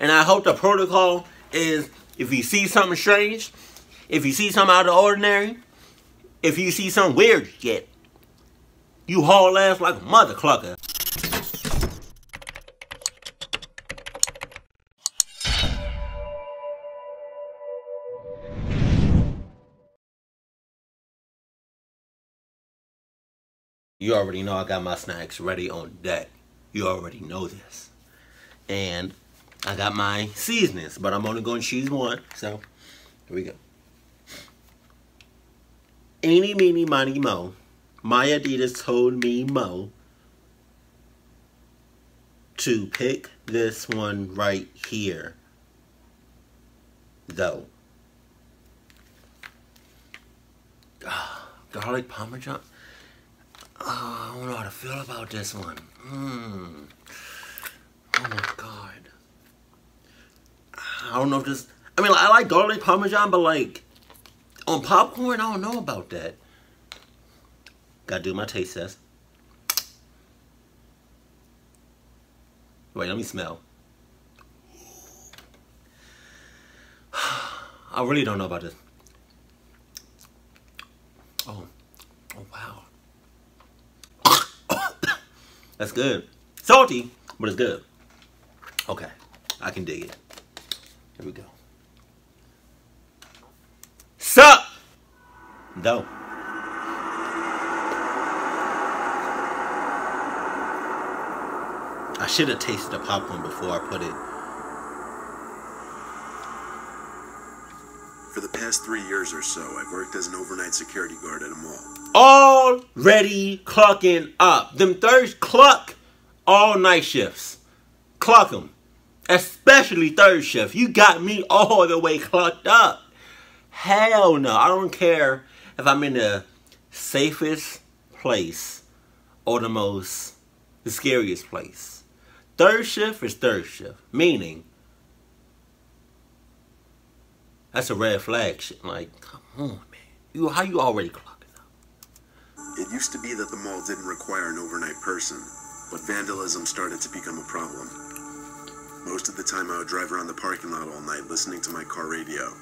And I hope the protocol is, if you see something strange, if you see something out of the ordinary, if you see some weird shit, you haul ass like a mother clucker. You already know I got my snacks ready on deck. You already know this. And I got my seasonings, but I'm only going to choose one. So, here we go. Eeny, meeny, miny, mo. My Adidas told me, Mo, to pick this one right here, though. Garlic Parmesan. Oh, I don't know how to feel about this one. Oh my God. I don't know if this... I mean, I like garlic Parmesan, but like, on popcorn, I don't know about that. Gotta do my taste test. Wait, let me smell. I really don't know about this. Oh wow. That's good. Salty, but it's good. Okay, I can dig it. Here we go. Sup? Dope. I should have tasted the popcorn before I put it. For the past 3 years or so, I've worked as an overnight security guard at a mall. Already clucking up. Them third cluck all night shifts. Cluck them. Especially third shift. You got me all the way clucked up. Hell no. I don't care if I'm in the safest place or the scariest place. Third shift is third shift. Meaning, that's a red flag shit. Like, come on, man. How you already clucking up? It used to be that the mall didn't require an overnight person, but vandalism started to become a problem. Most of the time I would drive around the parking lot all night listening to my car radio.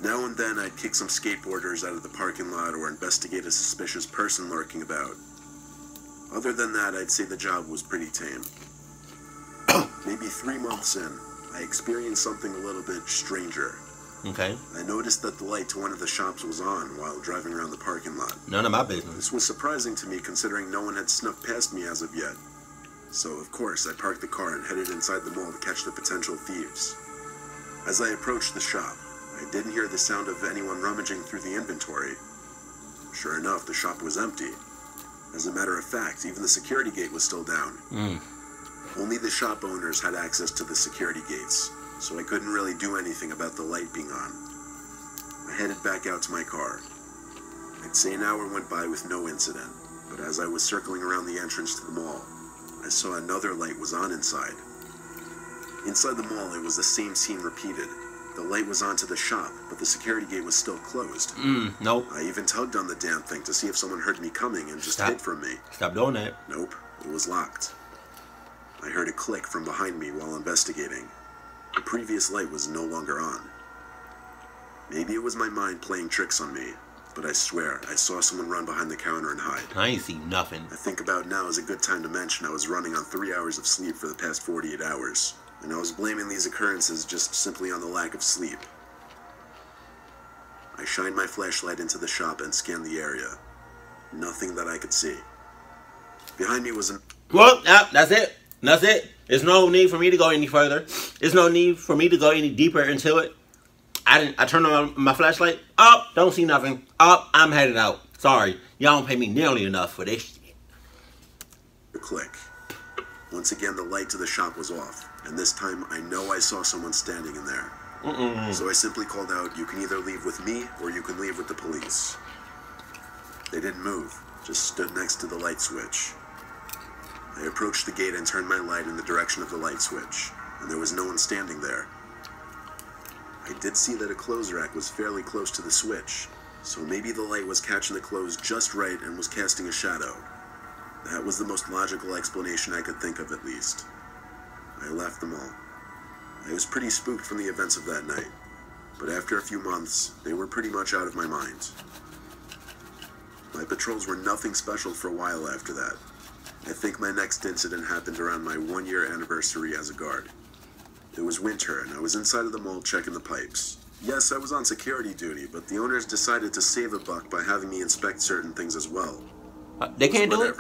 Now and then I'd kick some skateboarders out of the parking lot or investigate a suspicious person lurking about. Other than that, I'd say the job was pretty tame. Maybe 3 months in, I experienced something a little bit stranger. Okay. I noticed that the light to one of the shops was on while driving around the parking lot. None of my business. This was surprising to me considering no one had snuck past me as of yet. So, of course, I parked the car and headed inside the mall to catch the potential thieves. As I approached the shop, I didn't hear the sound of anyone rummaging through the inventory. Sure enough, the shop was empty. As a matter of fact, even the security gate was still down. Only the shop owners had access to the security gates, so I couldn't really do anything about the light being on. I headed back out to my car. I'd say an hour went by with no incident, but as I was circling around the entrance to the mall, I saw another light was on inside. Inside the mall, it was the same scene repeated. The light was on to the shop, but the security gate was still closed. Nope. I even tugged on the damn thing to see if someone heard me coming and just hid from me. Stop doing that. Nope, it was locked. I heard a click from behind me while investigating. The previous light was no longer on. Maybe it was my mind playing tricks on me, but I swear I saw someone run behind the counter and hide. I ain't see nothing. I think about now is a good time to mention I was running on 3 hours of sleep for the past 48 hours, and I was blaming these occurrences just simply on the lack of sleep. I shined my flashlight into the shop and scanned the area. Nothing that I could see. Behind me was an... Well, that's it. That's it. There's no need for me to go any further. There's no need for me to go any deeper into it. I turned on my flashlight. Up, don't see nothing. Up, I'm headed out. Sorry, y'all don't pay me nearly enough for this shit. A click. Once again, the light to the shop was off, and this time I know I saw someone standing in there. So I simply called out, "You can either leave with me, or you can leave with the police." They didn't move, just stood next to the light switch. I approached the gate and turned my light in the direction of the light switch, and there was no one standing there. I did see that a clothes rack was fairly close to the switch, so maybe the light was catching the clothes just right and was casting a shadow. That was the most logical explanation I could think of, at least. I left the mall. I was pretty spooked from the events of that night, but after a few months, they were pretty much out of my mind. My patrols were nothing special for a while after that. I think my next incident happened around my 1-year anniversary as a guard. It was winter, and I was inside of the mall checking the pipes. Yes, I was on security duty, but the owners decided to save a buck by having me inspect certain things as well. They can't do it?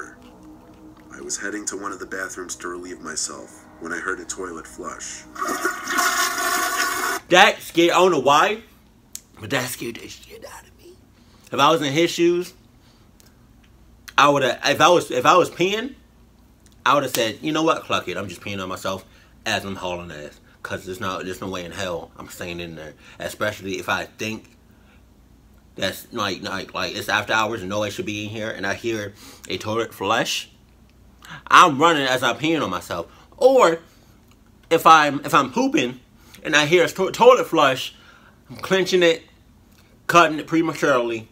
I was heading to one of the bathrooms to relieve myself when I heard a toilet flush. That scared, I don't know why, but that scared the shit out of me. If I was in his shoes, I would have, if I was peeing, I would have said, you know what, cluck it, I'm just peeing on myself as I'm hauling ass. Cause there's no way in hell I'm staying in there. Especially if I think that's like it's after hours and nobody should be in here and I hear a toilet flush, I'm running as I'm peeing on myself. Or if I'm pooping and I hear a toilet flush, I'm clenching it, cutting it prematurely,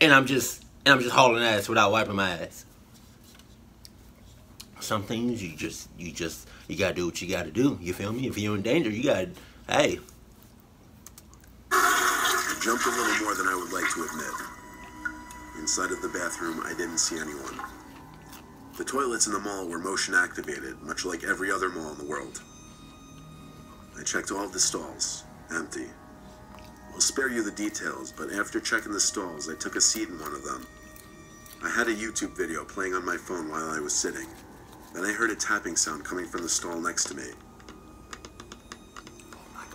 and I'm just hauling ass without wiping my ass. Some things you gotta do what you gotta do. You feel me? If you're in danger, you gotta, hey. I jumped a little more than I would like to admit. Inside of the bathroom, I didn't see anyone. The toilets in the mall were motion activated, much like every other mall in the world. I checked all of the stalls, empty. I'll spare you the details, but after checking the stalls, I took a seat in one of them. I had a YouTube video playing on my phone while I was sitting. Then I heard a tapping sound coming from the stall next to me.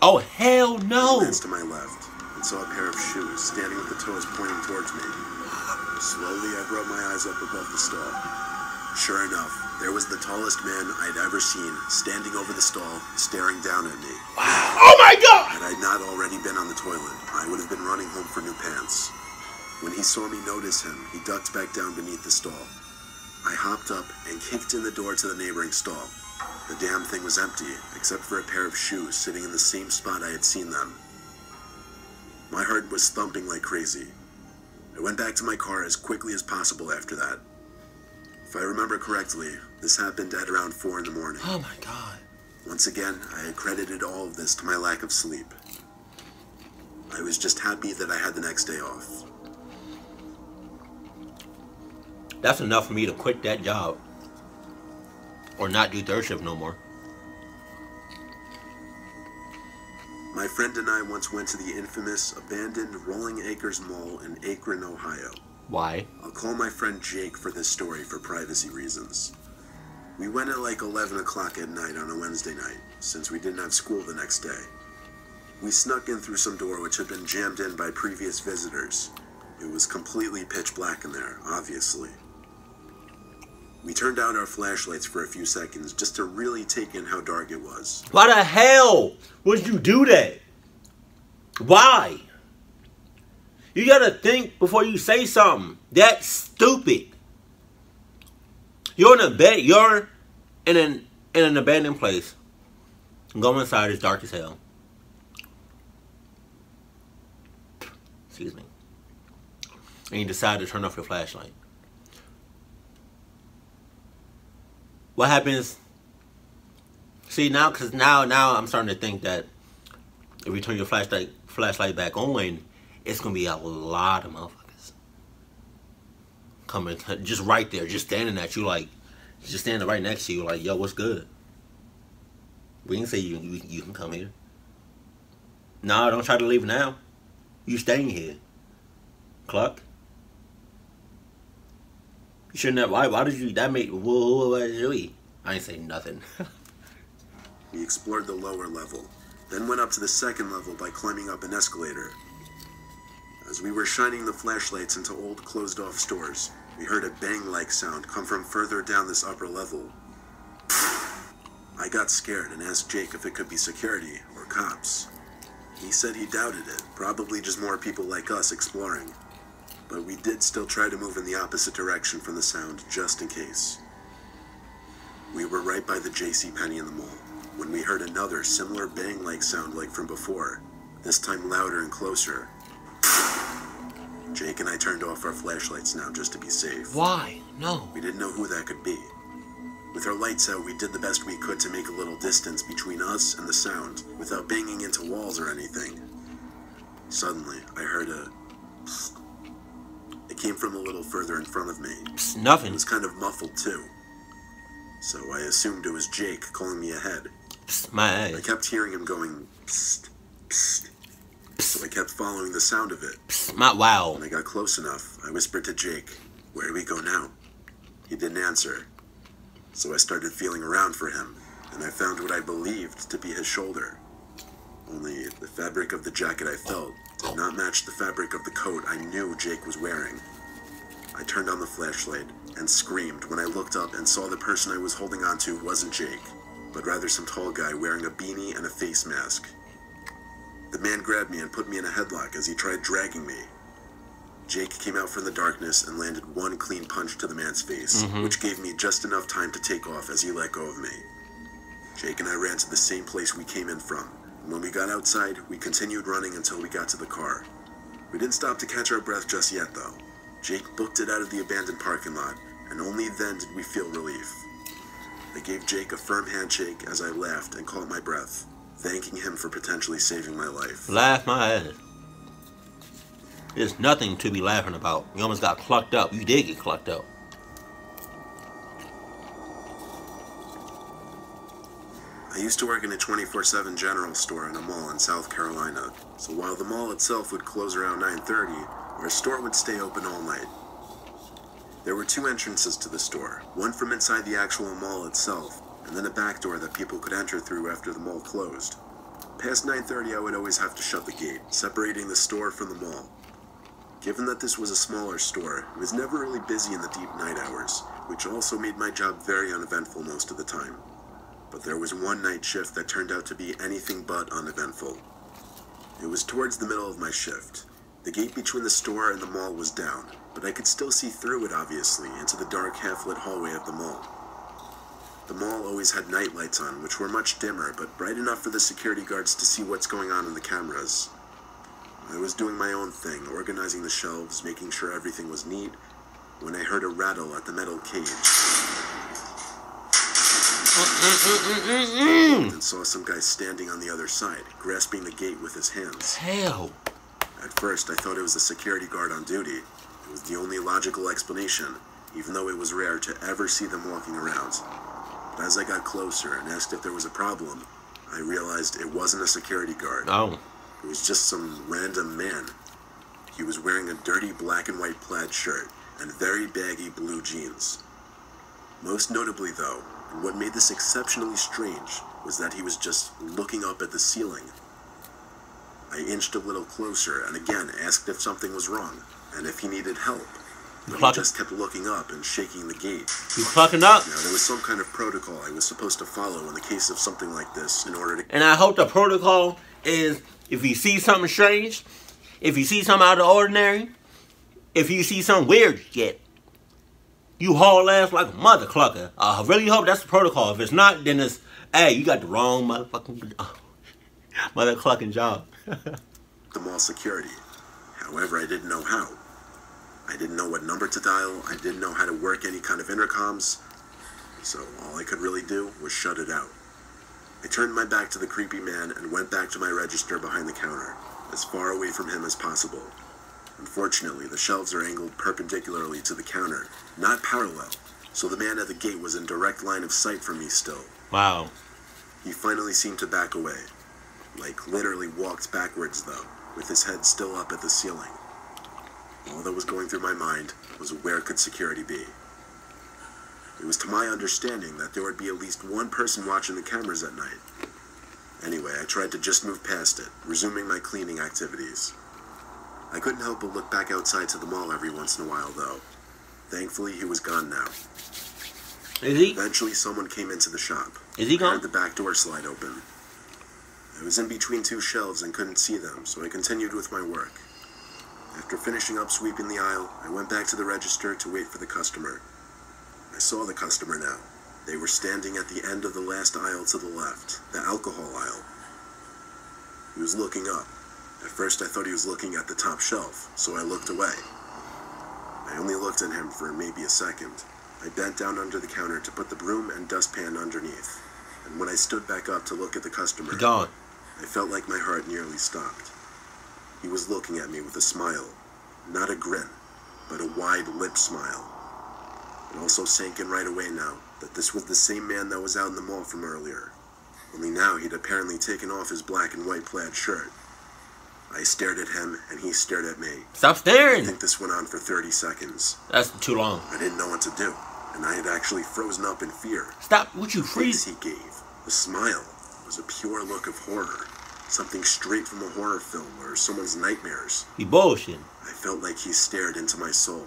Oh, hell no! I glanced to my left and saw a pair of shoes standing with the toes pointing towards me. Slowly, I brought my eyes up above the stall. Sure enough, there was the tallest man I'd ever seen standing over the stall, staring down at me. Wow. Oh my God! Had I not already been on the toilet, I would have been running home for new pants. When he saw me notice him, he ducked back down beneath the stall. I hopped up and kicked in the door to the neighboring stall. The damn thing was empty, except for a pair of shoes sitting in the same spot I had seen them. My heart was thumping like crazy. I went back to my car as quickly as possible after that. If I remember correctly, this happened at around 4 in the morning. Oh my God. Once again, I had credited all of this to my lack of sleep. I was just happy that I had the next day off. That's enough for me to quit that job. Or not do third shift no more. My friend and I once went to the infamous abandoned Rolling Acres Mall in Akron, Ohio. Why? I'll call my friend Jake for this story for privacy reasons. We went at like 11 o'clock at night on a Wednesday night, since we didn't have school the next day. We snuck in through some door which had been jammed in by previous visitors. It was completely pitch black in there, obviously. We turned out our flashlights for a few seconds just to really take in how dark it was. Why the hell would you do that? Why? You gotta think before you say something. That's stupid. You're in an abandoned place. Go inside, it's dark as hell. Excuse me. And you decide to turn off your flashlight. What happens? See, now I'm starting to think that if you turn your flashlight back on, it's gonna be a lot of motherfuckers coming just right there, just standing at you, like just standing right next to you, like, yo, what's good? We didn't say you can come here. No, don't try to leave now. You staying here, Cluck. You shouldn't have. Why did you? That made. What did you eat? I ain't saying nothing. We explored the lower level, then went up to the second level by climbing up an escalator. As we were shining the flashlights into old closed-off stores, we heard a bang-like sound come from further down this upper level. I got scared and asked Jake if it could be security or cops. He said he doubted it, probably just more people like us exploring. But we did still try to move in the opposite direction from the sound, just in case. We were right by the JCPenney in the mall, when we heard another similar bang-like sound like from before, this time louder and closer. Jake and I turned off our flashlights now just to be safe. Why? No. We didn't know who that could be. With our lights out, we did the best we could to make a little distance between us and the sound, without banging into walls or anything. Suddenly, I heard a psst. It came from a little further in front of me. Psst, nothing. It was kind of muffled too. So I assumed it was Jake calling me ahead. Psst, my ass. I kept hearing him going, psst, psst. So I kept following the sound of it. Psst, my wow. When I got close enough, I whispered to Jake, "Where do we go now?" He didn't answer. So I started feeling around for him, and I found what I believed to be his shoulder. Only the fabric of the jacket I felt did not match the fabric of the coat I knew Jake was wearing. I turned on the flashlight and screamed when I looked up and saw the person I was holding onto wasn't Jake, but rather some tall guy wearing a beanie and a face mask. The man grabbed me and put me in a headlock as he tried dragging me. Jake came out from the darkness and landed one clean punch to the man's face, which gave me just enough time to take off as he let go of me. Jake and I ran to the same place we came in from, and when we got outside, we continued running until we got to the car. We didn't stop to catch our breath just yet, though. Jake booked it out of the abandoned parking lot, and only then did we feel relief. I gave Jake a firm handshake as I laughed and caught my breath, thanking him for potentially saving my life. Laugh my ass. There's nothing to be laughing about. You almost got clucked up. You did get clucked up. I used to work in a 24/7 general store in a mall in South Carolina, so while the mall itself would close around 9:30, our store would stay open all night. There were two entrances to the store, one from inside the actual mall itself, and then a back door that people could enter through after the mall closed. Past 9:30, I would always have to shut the gate, separating the store from the mall. Given that this was a smaller store, it was never really busy in the deep night hours, which also made my job very uneventful most of the time. But there was one night shift that turned out to be anything but uneventful. It was towards the middle of my shift. The gate between the store and the mall was down, but I could still see through it, obviously, into the dark half-lit hallway of the mall. The mall always had night lights on, which were much dimmer, but bright enough for the security guards to see what's going on in the cameras. I was doing my own thing, organizing the shelves, making sure everything was neat, when I heard a rattle at the metal cage. And saw some guy standing on the other side, grasping the gate with his hands. Hell. At first, I thought it was a security guard on duty. It was the only logical explanation, even though it was rare to ever see them walking around. But as I got closer and asked if there was a problem, I realized it wasn't a security guard. Oh. It was just some random man. He was wearing a dirty black and white plaid shirt and very baggy blue jeans. Most notably, though, and what made this exceptionally strange, was that he was just looking up at the ceiling. I inched a little closer and again asked if something was wrong and if he needed help. But he just kept looking up and shaking the gate. You clucking up? Now, there was some kind of protocol I was supposed to follow in the case of something like this in order to... And I hope the protocol is, if you see something strange, if you see something out of the ordinary, if you see some weird shit, you haul ass like a mother clucker. I really hope that's the protocol. If it's not, then it's, hey, you got the wrong motherfucking mother clucking job. the mall security. However, I didn't know how. I didn't know what number to dial. I didn't know how to work any kind of intercoms. So all I could really do was shut it out. I turned my back to the creepy man and went back to my register behind the counter, as far away from him as possible. Unfortunately, the shelves are angled perpendicularly to the counter, not parallel, so the man at the gate was in direct line of sight from me still. Wow. He finally seemed to back away. Like, literally walked backwards, though, with his head still up at the ceiling. All that was going through my mind was where could security be? It was to my understanding that there would be at least one person watching the cameras at night. Anyway, I tried to just move past it, resuming my cleaning activities. I couldn't help but look back outside to the mall every once in a while, though. Thankfully, he was gone now. Is he? Eventually, someone came into the shop. Is he gone? I heard the back door slide open. I was in between two shelves and couldn't see them, so I continued with my work. After finishing up sweeping the aisle, I went back to the register to wait for the customer. I saw the customer now. They were standing at the end of the last aisle to the left, the alcohol aisle. He was looking up. At first I thought he was looking at the top shelf, so I looked away. I only looked at him for maybe a second. I bent down under the counter to put the broom and dustpan underneath, and when I stood back up to look at the customer, Gone. I felt like my heart nearly stopped. He was looking at me with a smile, not a grin, but a wide lip smile. It also sank in right away now that this was the same man that was out in the mall from earlier, only now he'd apparently taken off his black and white plaid shirt. I stared at him, and he stared at me. Stop staring! I think this went on for 30 seconds. That's too long. I didn't know what to do, and I had actually frozen up in fear. Stop! Would you The freeze? face he gave, the smile, was a pure look of horror. Something straight from a horror film or someone's nightmares. You bullshitting. I felt like he stared into my soul.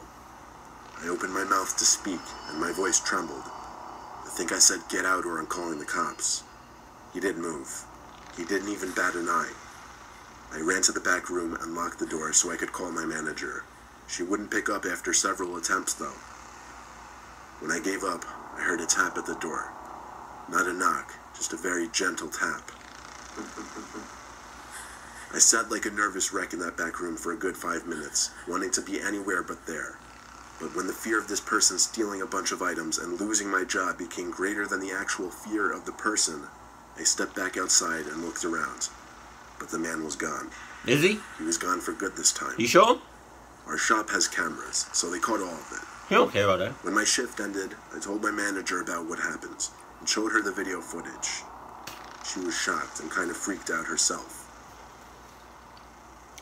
I opened my mouth to speak, and my voice trembled. I think I said, "Get out or I'm calling the cops." He didn't move. He didn't even bat an eye. I ran to the back room and locked the door so I could call my manager. She wouldn't pick up after several attempts, though. When I gave up, I heard a tap at the door. Not a knock, just a very gentle tap. I sat like a nervous wreck in that back room for a good 5 minutes, wanting to be anywhere but there. But when the fear of this person stealing a bunch of items and losing my job became greater than the actual fear of the person, I stepped back outside and looked around. But the man was gone. Is he? He was gone for good this time. You sure? Our shop has cameras, so they caught all of it. He don't care about that. When my shift ended, I told my manager about what happened and showed her the video footage. She was shocked and kind of freaked out herself.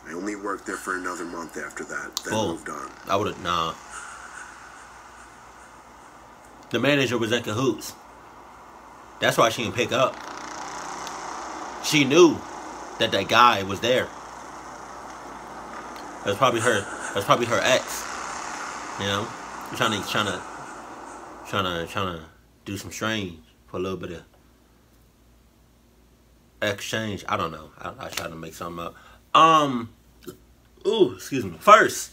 I only worked there for another month after that, then moved on. I would've, nah. The manager was in cahoots. That's why she didn't pick up. She knew that guy was there. That's probably her ex. You know? Trying to do some strange for a little bit of exchange. I don't know. I try to make something up. Ooh, excuse me. First,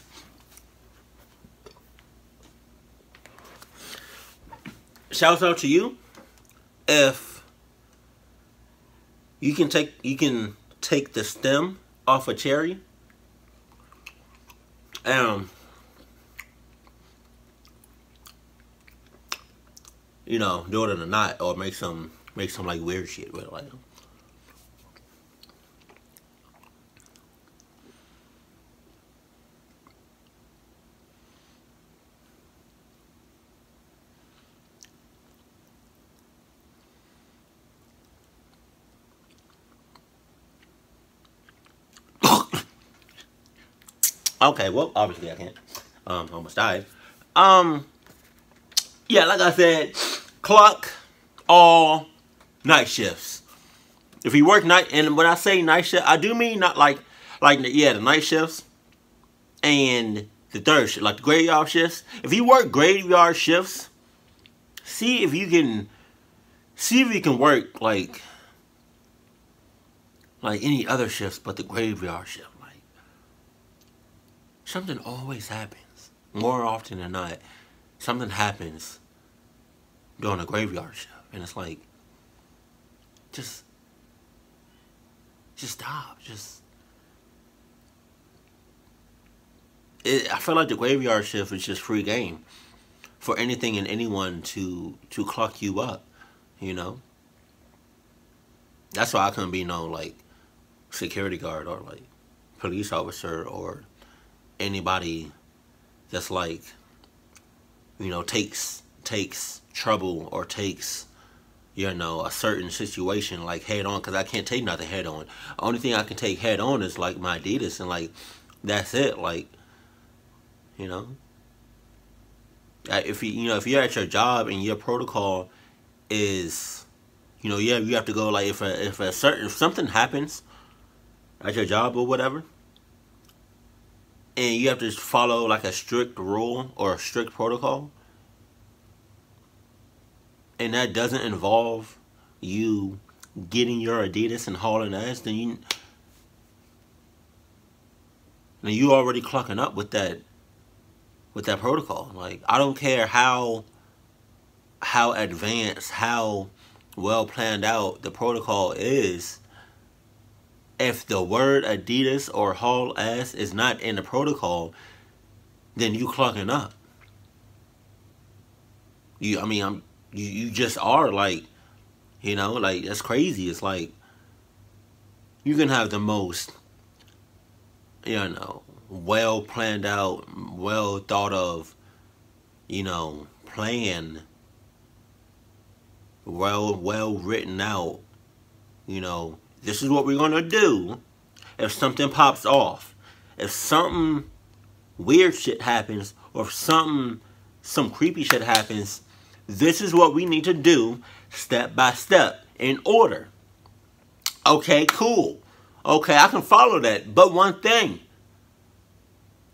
shouts out to you. If you can take the stem off a cherry, you know, do it in a knot or make some like weird shit with it, like. Okay, well, obviously I can't. Almost died. Yeah, like I said, clock all night shifts. If you work night, and when I say night shift, I do mean not like the night shifts and the third shift, like the graveyard shifts. If you work graveyard shifts, see if you can work like any other shifts but the graveyard shift. Something always happens. More often than not, something happens during a graveyard shift. And it's like, just stop. I feel like the graveyard shift is just free game for anything and anyone to clock you up, you know? That's why I couldn't be no, like, security guard or, like, police officer or anybody that's like, you know, takes trouble or takes, you know, a certain situation like head on, because I can't take nothing head on. The only thing I can take head on is like my Adidas, and like that's it. Like, you know, if you're at your job and your protocol is, you know, you have to go, like, if something happens at your job or whatever, and you have to follow like a strict rule or a strict protocol, and that doesn't involve you getting your Adidas and hauling ass, then you already clocking up with that protocol. Like, I don't care how advanced, how well planned out the protocol is. If the word Adidas or haul ass is not in the protocol, then you clocking up. You just are like, like that's crazy. It's like you can have the most, well planned out, well thought of, plan, well written out. This is what we're gonna do if something pops off. If something weird shit happens, or if some creepy shit happens, this is what we need to do step by step in order. Okay, cool. Okay, I can follow that. But one thing,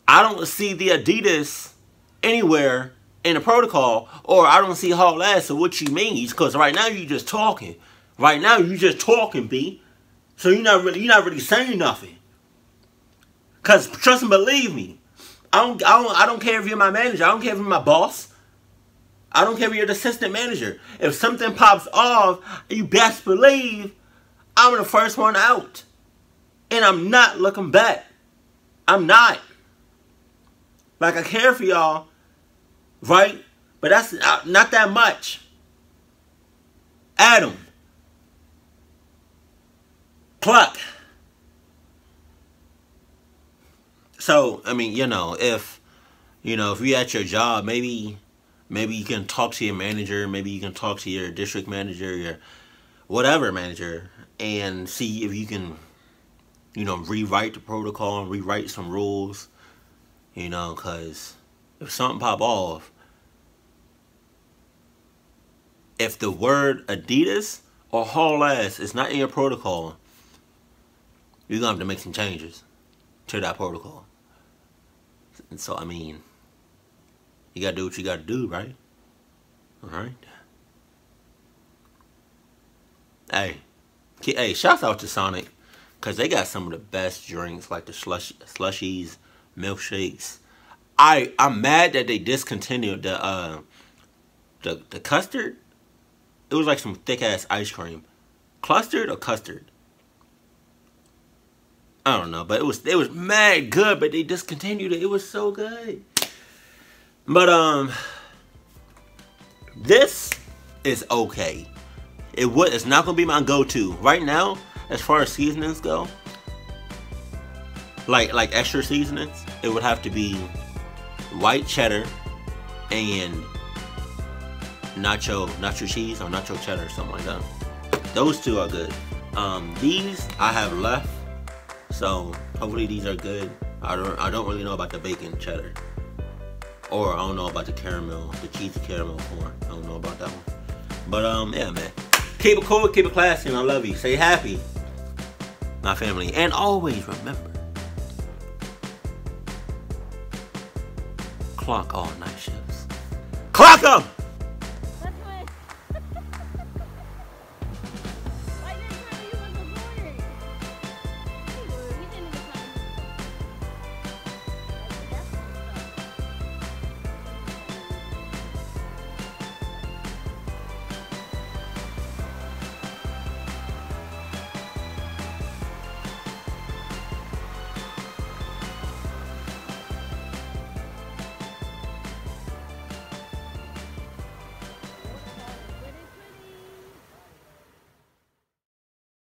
I don't see the Adidas anywhere in the protocol, or I don't see haul ass of what you mean, because right now you just talking. Right now you just talking, B. So you're not really saying nothing. Cause trust and believe me, I don't care if you're my manager. I don't care if you're my boss. I don't care if you're the assistant manager. If something pops off, you best believe I'm the first one out. And I'm not looking back. I'm not. Like, I care for y'all, right? But that's not that much. Adam. Cluck. So, if you're at your job, maybe you can talk to your manager, maybe you can talk to your district manager, your whatever manager, and see if you can, rewrite the protocol and rewrite some rules, because if something pop off, if the word Adidas or haul ass is not in your protocol, you're going to have to make some changes to that protocol. And so, you got to do what you got to do, right? Alright? Hey, shouts out to Sonic, because they got some of the best drinks, like the slushies, milkshakes. I'm mad that they discontinued the custard. It was like some thick-ass ice cream. Clustered or custard? I don't know, but it was mad good, but they discontinued it. It was so good. But this is okay. It's not gonna be my go-to right now as far as seasonings go. Like extra seasonings, it would have to be white cheddar and nacho cheese or nacho cheddar, something like that. Those two are good. These I have left. So hopefully these are good. I don't really know about the bacon cheddar, or I don't know about the caramel, the cheesy caramel corn. I don't know about that one. But yeah, man. Keep it cool, keep it classy, and I love you. Stay happy, my family, and always remember, clock all night shifts. Clock 'em.